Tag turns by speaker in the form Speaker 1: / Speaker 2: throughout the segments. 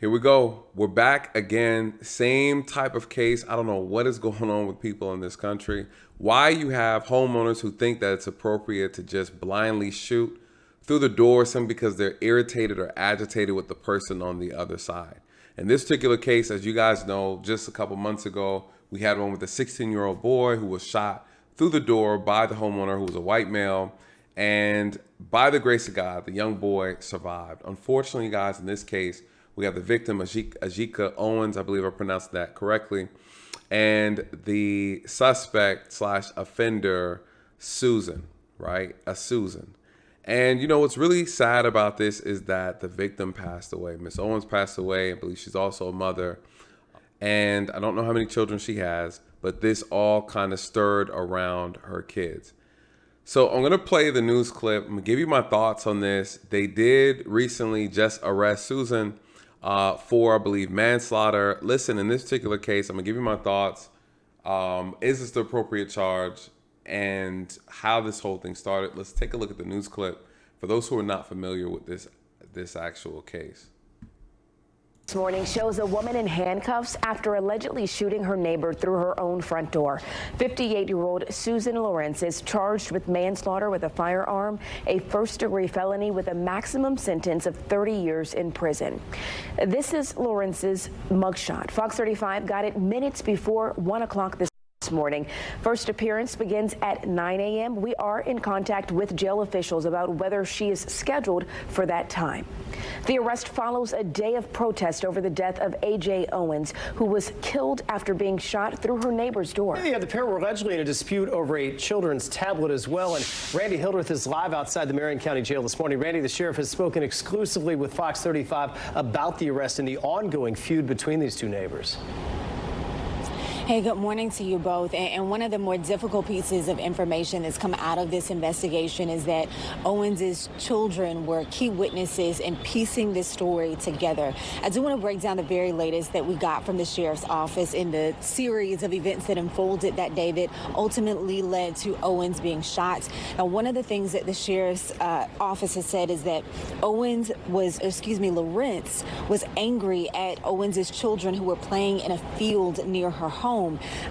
Speaker 1: Here we go. We're back again. Same type of case. I don't know what is going on with people in this country. Why you have homeowners who think that it's appropriate to just blindly shoot through the door simply because they're irritated or agitated with the person on the other side. In this particular case, as you guys know, just a couple months ago, we had one with a 16-year-old boy who was shot through the door by the homeowner, who was a white male. And by the grace of God, the young boy survived. Unfortunately, guys, in this case, we have the victim, Ajike Owens, I believe I pronounced that correctly, and the suspect slash offender, Susan, right? Susan. And you know, what's really sad about this is that the victim passed away. Miss Owens passed away. I believe she's also a mother. And I don't know how many children she has, but this all kind of stirred around her kids. So I'm going to play the news clip. I'm going to give you my thoughts on this. They did recently just arrest Susan for, I believe, manslaughter. Listen, in this particular case, I'm gonna give you my thoughts. Is this the appropriate charge and how this whole thing started? Let's take a look at the news clip for those who are not familiar with this actual case.
Speaker 2: This morning shows a woman in handcuffs after allegedly shooting her neighbor through her own front door. 58-year-old Susan Lorincz is charged with manslaughter with a firearm, a first-degree felony with a maximum sentence of 30 years in prison. This is Lorintz's mugshot. Fox 35 got it minutes before 1 o'clock this morning. First appearance begins at 9 a.m. We are in contact with jail officials about whether she is scheduled for that time. The arrest follows a day of protest over the death of Ajike Owens, who was killed after being shot through her neighbor's door.
Speaker 3: Yeah, the pair were allegedly in a dispute over a children's tablet as well. And Randy Hildreth is live outside the Marion County Jail this morning. Randy, the sheriff has spoken exclusively with Fox 35 about the arrest and the ongoing feud between these two neighbors.
Speaker 4: Hey, good morning to you both. And one of the more difficult pieces of information that's come out of this investigation is that Owens's children were key witnesses in piecing this story together. I do want to break down the very latest that we got from the sheriff's office in the series of events that unfolded that day that ultimately led to Owens being shot. Now, one of the things that the sheriff's office has said is that Lorincz was angry at Owens's children who were playing in a field near her home.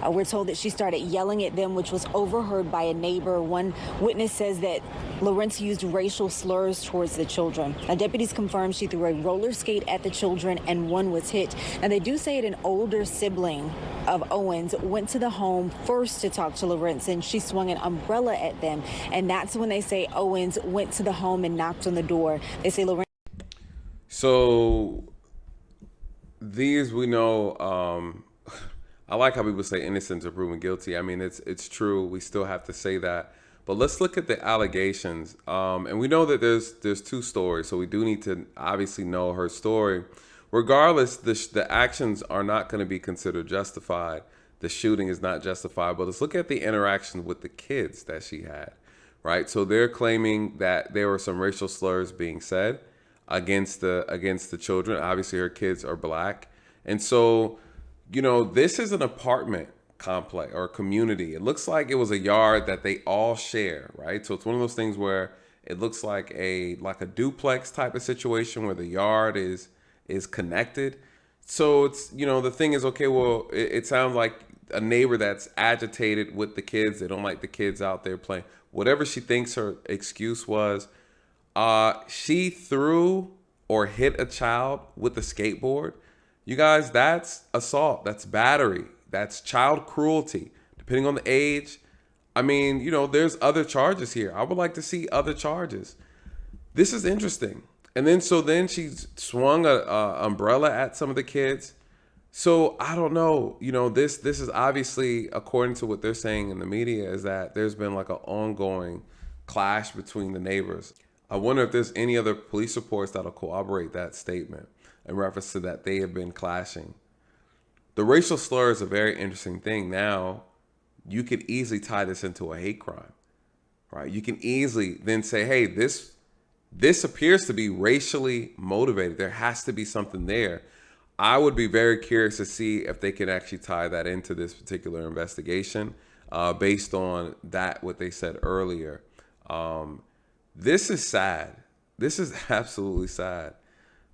Speaker 4: We're told that she started yelling at them, which was overheard by a neighbor. One witness says that Lorincz used racial slurs towards the children. Now, deputies confirmed she threw a roller skate at the children and one was hit. And they do say that an older sibling of Owens went to the home first to talk to Lorincz, and she swung an umbrella at them. And that's when they say Owens went to the home and knocked on the door. They say Lorincz.
Speaker 1: So these, we know, I like how people say innocent until proven guilty. I mean, it's true. We still have to say that. But let's look at the allegations. And we know that there's two stories, so we do need to obviously know her story. Regardless, the actions are not going to be considered justified. The shooting is not justified. But let's look at the interaction with the kids that she had, right? So they're claiming that there were some racial slurs being said against the children. Obviously, her kids are black. And so, you know, this is an apartment complex or community. It looks like it was a yard that they all share, right? So it's one of those things where it looks like a duplex type of situation where the yard is connected. So it's, you know, the thing is, okay, well, it sounds like a neighbor that's agitated with the kids. They don't like the kids out there playing. Whatever she thinks her excuse was, she threw or hit a child with a skateboard. You guys, that's assault, that's battery, that's child cruelty, depending on the age. I mean, you know, there's other charges here. I would like to see other charges. This is interesting. And then she swung a umbrella at some of the kids. So I don't know, you know, this is obviously, according to what they're saying in the media, is that there's been like an ongoing clash between the neighbors. I wonder if there's any other police reports that'll corroborate that statement in reference to that they have been clashing. The racial slur is a very interesting thing. Now, you could easily tie this into a hate crime, right? You can easily then say, hey, this appears to be racially motivated. There has to be something there. I would be very curious to see if they can actually tie that into this particular investigation based on that, what they said earlier. This is sad. This is absolutely sad.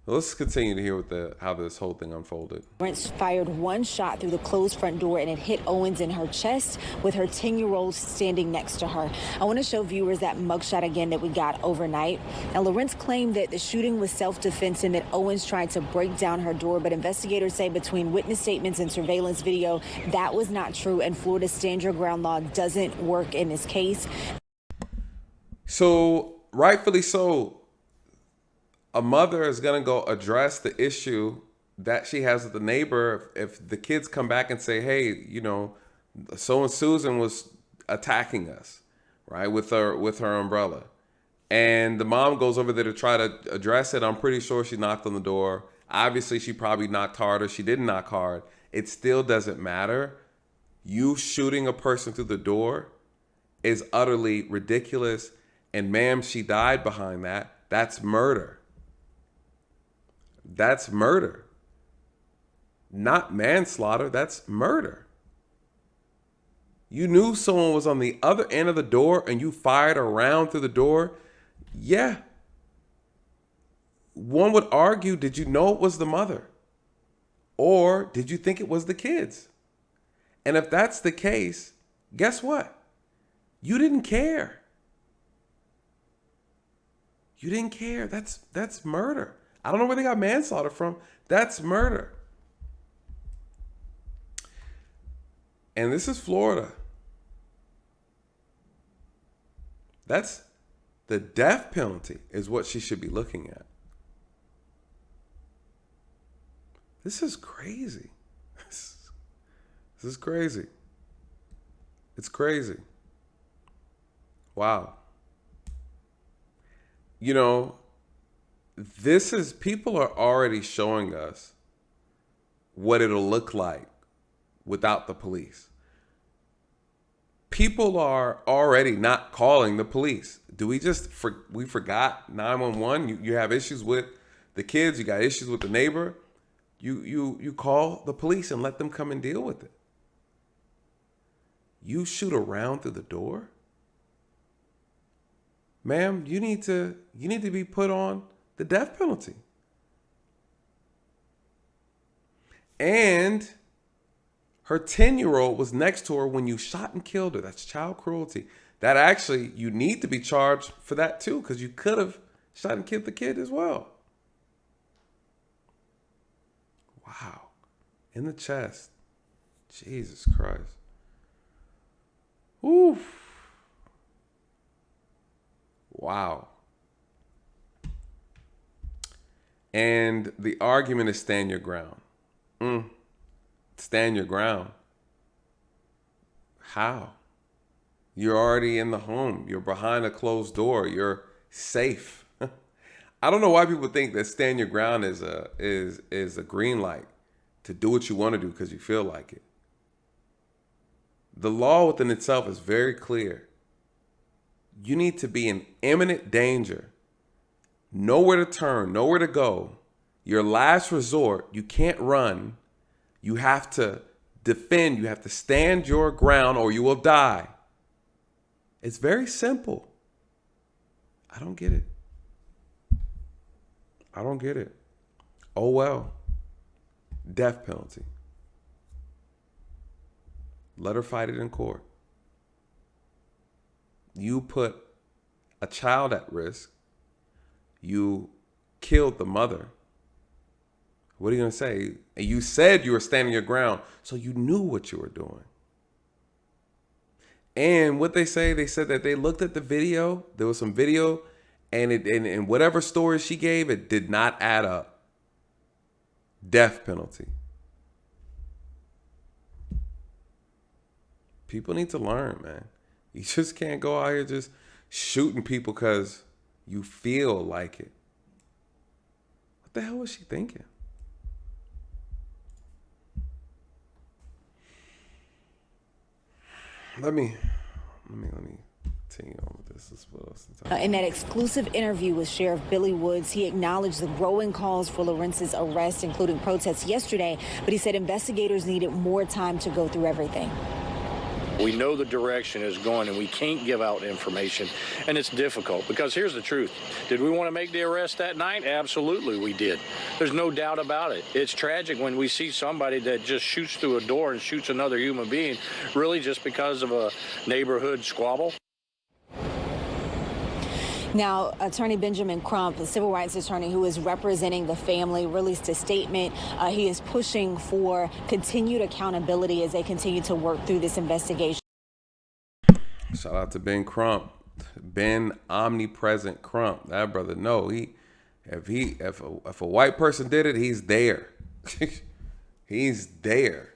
Speaker 1: Let's continue to hear how this whole thing unfolded.
Speaker 4: Lorincz fired one shot through the closed front door and it hit Owens in her chest with her 10-year-old standing next to her. I want to show viewers that mugshot again that we got overnight. Now, Lorincz claimed that the shooting was self-defense and that Owens tried to break down her door, but investigators say between witness statements and surveillance video, that was not true, and Florida's stand your ground law doesn't work in this case.
Speaker 1: So, rightfully so, a mother is going to go address the issue that she has with the neighbor. If the kids come back and say, hey, you know, so and Susan was attacking us, right, with her umbrella. And the mom goes over there to try to address it. I'm pretty sure she knocked on the door. Obviously, she probably knocked hard, or she didn't knock hard. It still doesn't matter. You shooting a person through the door is utterly ridiculous. And ma'am, she died behind that. That's murder. That's murder. Not manslaughter. That's murder. You knew someone was on the other end of the door and you fired a round through the door. Yeah. One would argue, did you know it was the mother? Or did you think it was the kids? And if that's the case, guess what? You didn't care. You didn't care. That's murder. I don't know where they got manslaughter from. That's murder. And this is Florida. That's the death penalty is what she should be looking at. This is crazy. This is crazy. It's crazy. Wow. You know, people are already showing us what it'll look like without the police. People are already not calling the police. Do we we forgot 911? You have issues with the kids, you got issues with the neighbor. You call the police and let them come and deal with it. You shoot a round through the door? Ma'am, you need to be put on the death penalty. And her 10-year-old was next to her when you shot and killed her. That's child cruelty. That actually, you need to be charged for that too, because you could have shot and killed the kid as well. Wow. In the chest. Jesus Christ. Oof. Wow. And the argument is stand your ground. Stand your ground. How? You're already in the home. You're behind a closed door. You're safe. I don't know why people think that stand your ground is a green light to do what you want to do because you feel like it. The law within itself is very clear. You need to be in imminent danger. Nowhere to turn, nowhere to go. Your last resort, you can't run. You have to defend. You have to stand your ground or you will die. It's very simple. I don't get it. I don't get it. Oh, well. Death penalty. Let her fight it in court. You put a child at risk. You killed the mother. What are you going to say? And you said you were standing your ground, so you knew what you were doing. And what they said that they looked at the video. There was some video, and whatever story she gave, it did not add up. Death penalty. People need to learn, man. You just can't go out here just shooting people because you feel like it. What the hell was she thinking? Let me continue on with this.
Speaker 4: In that exclusive interview with Sheriff Billy Woods, he acknowledged the growing calls for Lorintz's arrest, including protests yesterday, but he said investigators needed more time to go through everything.
Speaker 5: We know the direction is going, and we can't give out information, and it's difficult because here's the truth. Did we want to make the arrest that night? Absolutely we did. There's no doubt about it. It's tragic when we see somebody that just shoots through a door and shoots another human being, really just because of a neighborhood squabble.
Speaker 4: Now, Attorney Benjamin Crump, the civil rights attorney who is representing the family, released a statement. He is pushing for continued accountability as they continue to work through this investigation.
Speaker 1: Shout out to Ben Crump, Ben Omnipresent Crump. That brother, no, if a white person did it, he's there. He's there.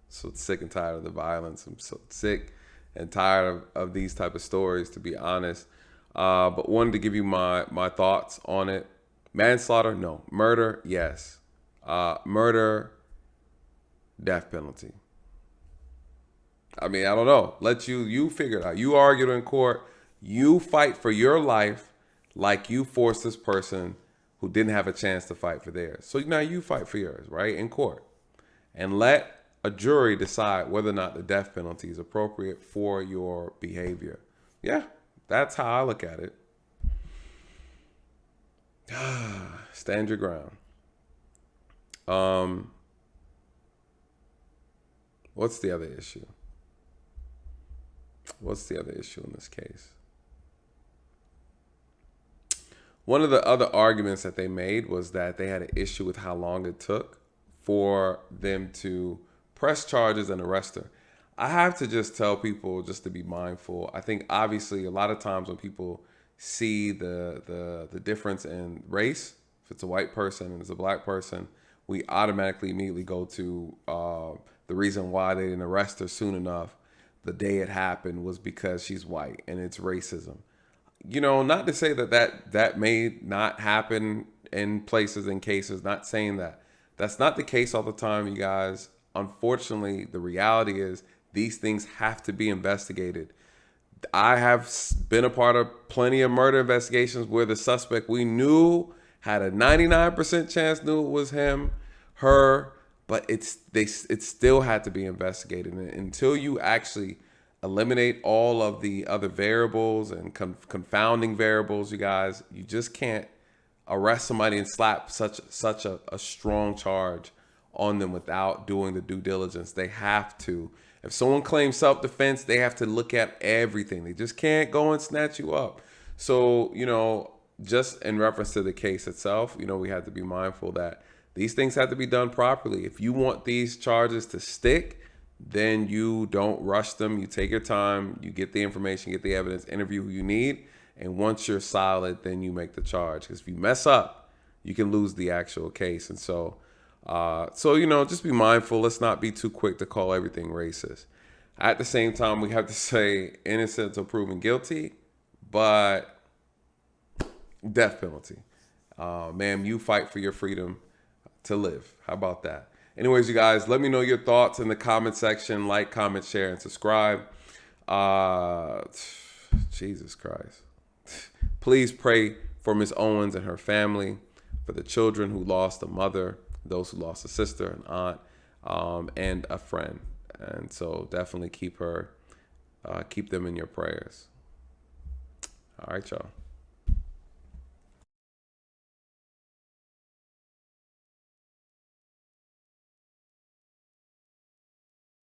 Speaker 1: So sick and tired of the violence. I'm so sick and tired of these type of stories, to be honest. But wanted to give you my thoughts on it. Manslaughter, no. Murder, yes. Murder, death penalty. I mean, I don't know. Let you figure it out. You argued in court. You fight for your life like you forced this person who didn't have a chance to fight for theirs. So now you fight for yours, right, in court. And let a jury decide whether or not the death penalty is appropriate for your behavior. Yeah, that's how I look at it. Stand your ground. What's the other issue? What's the other issue in this case? One of the other arguments that they made was that they had an issue with how long it took for them to press charges and arrest her. I have to just tell people just to be mindful. I think obviously a lot of times when people see the difference in race, if it's a white person and it's a black person, we automatically immediately go to the reason why they didn't arrest her soon enough the day it happened was because she's white and it's racism. You know, not to say that may not happen in places and cases, not saying that. That's not the case all the time, you guys. Unfortunately, the reality is these things have to be investigated. I have been a part of plenty of murder investigations where the suspect we knew had a 99% chance knew it was him, her, but it still had to be investigated. And until you actually eliminate all of the other variables and confounding variables, you guys, you just can't arrest somebody and slap such a strong charge on them without doing the due diligence. They have to. If someone claims self-defense, they have to look at everything. They just can't go and snatch you up. So, you know, just in reference to the case itself, you know, we have to be mindful that these things have to be done properly. If you want these charges to stick, then you don't rush them. You take your time, you get the information, get the evidence, interview who you need. And once you're solid, then you make the charge. Because if you mess up, you can lose the actual case. And so, you know, just be mindful. Let's not be too quick to call everything racist. At the same time, we have to say innocent until proven guilty, but death penalty. Ma'am, you fight for your freedom to live. How about that? Anyways, you guys, let me know your thoughts in the comment section. Like, comment, share, and subscribe. Jesus Christ. Please pray for Miss Owens and her family, for the children who lost a mother, those who lost a sister, an aunt, and a friend. And so definitely keep them in your prayers. All right, y'all.